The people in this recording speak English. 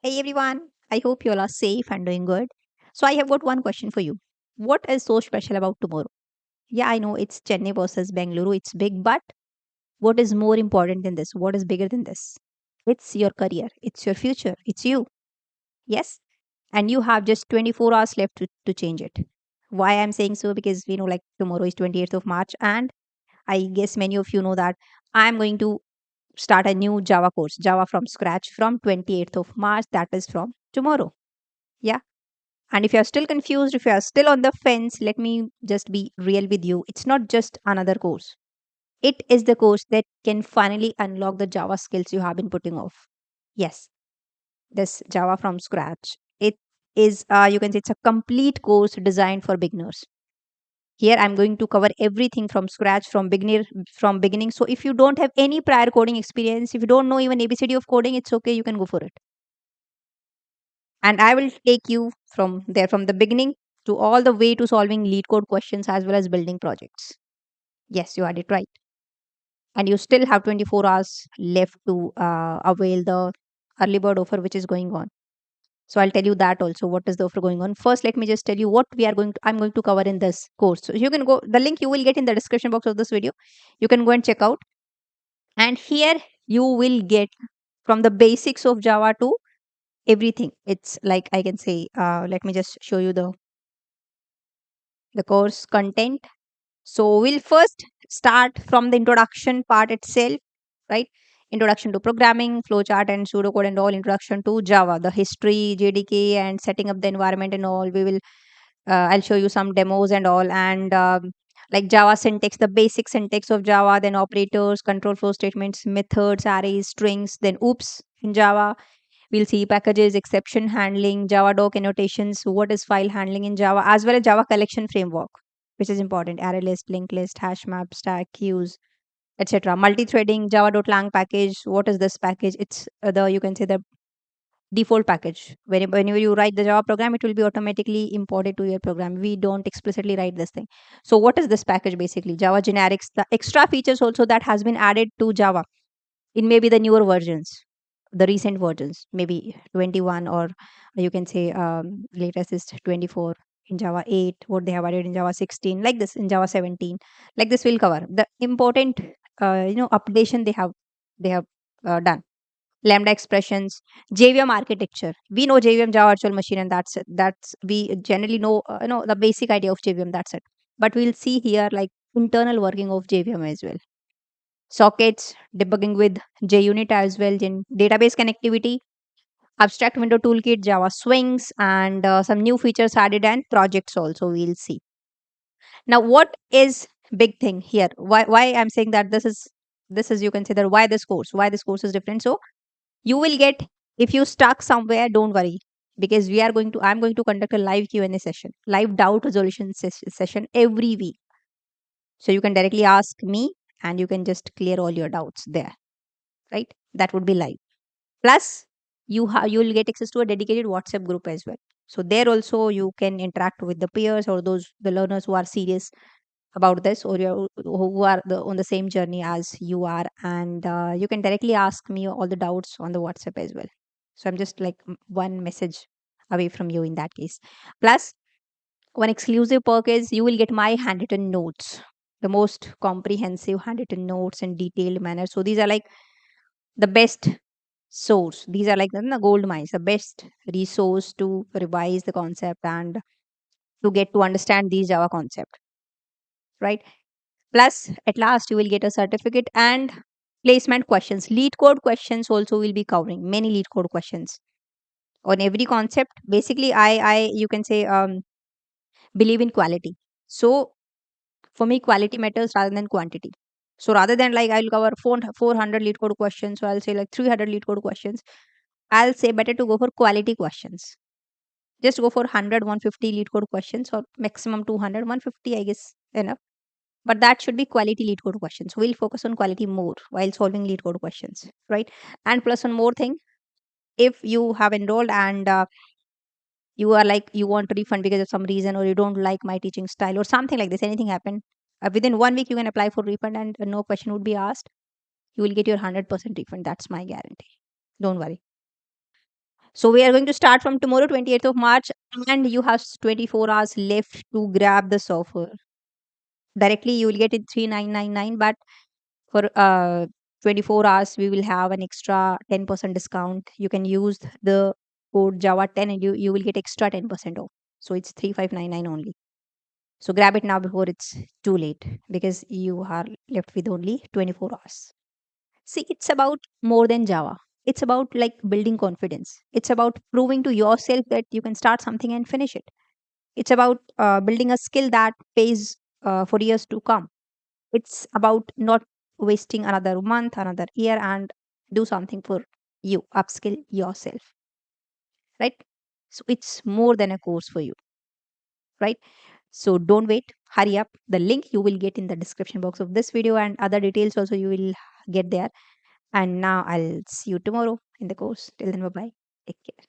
Hey everyone, I hope you all are safe and doing good. So, I have got one question for you. What is so special about tomorrow? Yeah, I know it's Chennai versus Bengaluru, it's big, but what is more important than this? What is bigger than this? It's your career, it's your future, it's you. Yes? And you have just 24 hours left to change it. Why I'm saying so? Because we know like tomorrow is 28th of March, and I guess many of you know that I'm going to start a new Java course, Java from scratch from 28th of March, that is from tomorrow. Yeah. And if you're still confused, if you're still on the fence, let me just be real with you. It's not just another course. It is the course that can finally unlock the Java skills you have been putting off. Yes, this Java from scratch. It is, you can say, it's a complete course designed for beginners. Here, I'm going to cover everything from scratch, from beginning. So, if you don't have any prior coding experience, if you don't know even ABCD of coding, it's okay. You can go for it. And I will take you from there from the beginning to all the way to solving lead code questions as well as building projects. Yes, you had it right. And you still have 24 hours left to avail the early bird offer which is going on. So I'll tell you that also what is the offer going on. First, let me just tell you what I'm going to cover in this course. So you can go the link you will get in the description box of this video. You can go and check out. And here you will get from the basics of Java to everything. It's like I can say, let me just show you the course content. So we'll first start from the introduction part itself, right? Introduction to programming, flowchart and pseudocode and all, introduction to Java, the history, JDK and setting up the environment and all. I'll show you some demos and all, and like Java syntax, the basic syntax of Java, then operators, control flow statements, methods, arrays, strings, then oops in Java. We'll see packages, exception handling, Java doc annotations, what is file handling in Java, as well as Java collection framework, which is important. Array list, linked list, hash map, stack, queues, etc. Multi-threading, Java.lang package. What is this package? It's the you can say the default package. Whenever you write the Java program, it will be automatically imported to your program. We don't explicitly write this thing. So what is this package basically? Java generics, the extra features also that has been added to Java in maybe the newer versions, the recent versions, maybe 21, or you can say latest is 24 in Java 8, what they have added in Java 16, like this in Java 17. Like this will cover the important updation they have done. Lambda expressions, JVM architecture. We know JVM, Java Virtual Machine, and that's it. That's we generally know the basic idea of JVM. That's it. But we'll see here like internal working of JVM as well. Sockets, debugging with JUnit as well, database connectivity, abstract window toolkit, Java swings, and some new features added and projects also we'll see. Now, what is big thing here? Why I'm saying that this is you can say that why this course is different. So you will get, if you stuck somewhere, don't worry, because I'm going to conduct a live Q&A session, live doubt resolution session every week. So you can directly ask me and you can just clear all your doubts there, right? That would be live. Plus, you'll get access to a dedicated WhatsApp group as well. So there also you can interact with the peers or the learners who are serious about this, or who are on the same journey as you are, and you can directly ask me all the doubts on the WhatsApp as well. So I'm just like one message away from you in that case. Plus, one exclusive perk is you will get my handwritten notes, the most comprehensive handwritten notes in detailed manner. So these are like the best source. These are like the gold mines, the best resource to revise the concept and to get to understand these Java concept, right? Plus, at last, you will get a certificate and placement questions. Lead code questions also will be covering many lead code questions on every concept. Basically, you can say, believe in quality. So for me, quality matters rather than quantity. So rather than like I'll cover 400 lead code questions, so I'll say like 300 lead code questions, I'll say better to go for quality questions. Just go for 100, 150 lead code questions, or maximum 200, 150, I guess, enough. But that should be quality lead code questions. We'll focus on quality more while solving lead code questions, right? And plus, one more thing, if you have enrolled and you are like you want to refund because of some reason, or you don't like my teaching style or something like this, anything happened, within 1 week you can apply for refund and no question would be asked. You will get your 100% refund. That's my guarantee. Don't worry. So we are going to start from tomorrow, 28th of March, and you have 24 hours left to grab the software. Directly, you will get it 3999, but for 24 hours, we will have an extra 10% discount. You can use the code Java 10 and you will get extra 10% off. So it's 3599 only. So grab it now before it's too late because you are left with only 24 hours. See, it's about more than Java. It's about like building confidence. It's about proving to yourself that you can start something and finish it. It's about building a skill that pays for years to come. It's about not wasting another month, another year, and do something for you, upskill yourself, right? So it's more than a course for you, right? So don't wait, hurry up. The link you will get in the description box of this video, and other details also you will get there. And now I'll see you tomorrow in the course. Till then, bye bye. Take care.